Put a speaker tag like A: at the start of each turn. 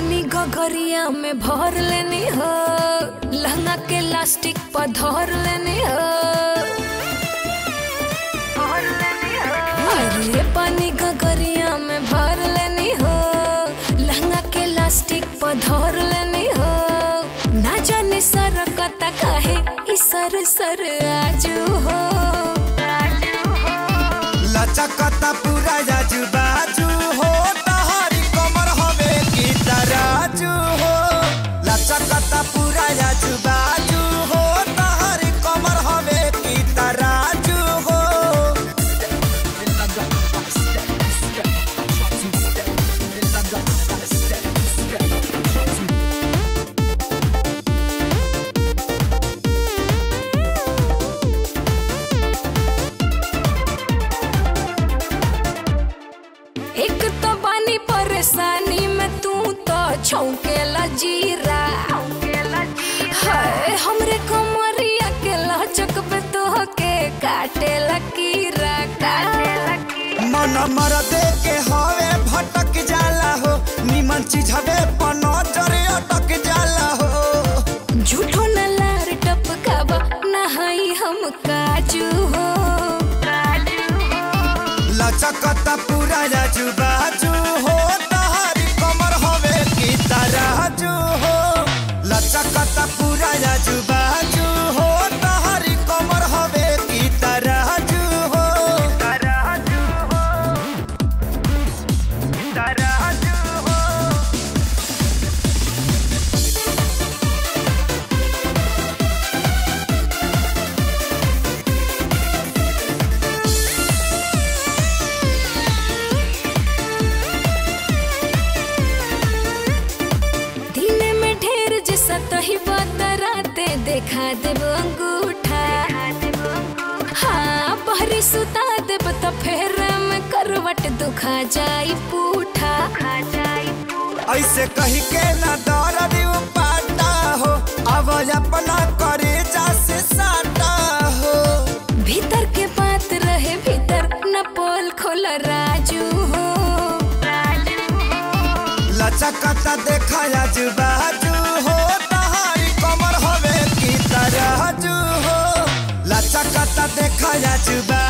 A: पानी गगरिया में भर लेनी हो, लहंगा के लास्टिक पर धर लेनी हो। अरे पानी गगरिया में भर लेनी हो, लहंगा के लास्टिक पर धर लेनी हो। ना जाने सरकता काहे ई सर सर आजू हो,
B: लचकता पूरा आजू बाजू हो। तहारी कमर हवे की तराजू हो, लचकता पूरा आजू बाजू हो। तहारी कमर हवे की तराजू हो।
A: एक तो बानी परेशानी में तू तो छौकेला जीरा। हाय हमरे कमरिया के लचक पे तो के काटेला कीरा।
B: मन मरदे के हवे भटक जाला हो, निमन चीज हवे पर नजर अटक जाला हो।
A: झूठो न लार टपकावा नहाई हम काजू हो,
B: लचकता पूरा आजू बाजू हो। तहारी कमर हवे की तराजू हो, लचकता पूरा आजू बाजू हो। तहारी कमर हवे की तराजू हो, तराजू हो, तराजू हो।
A: दिने में ढेर जैसा तही बतराते देखा देब अंगूठा। हाँ बहरी सुता देब तो फेर में करवट दुखा जाई पूठा।
B: ऐसे कही के ना दर्द पाटा हो, अब अपना करे जा से साटा हो।
A: भीतर के बात रहे भीतर न पोल खोल राजू हो,
B: लचकता देखा आजू बाजू हो। तहारी कमर हवे की तराजू हो, लचकता देखा आजू बाजू।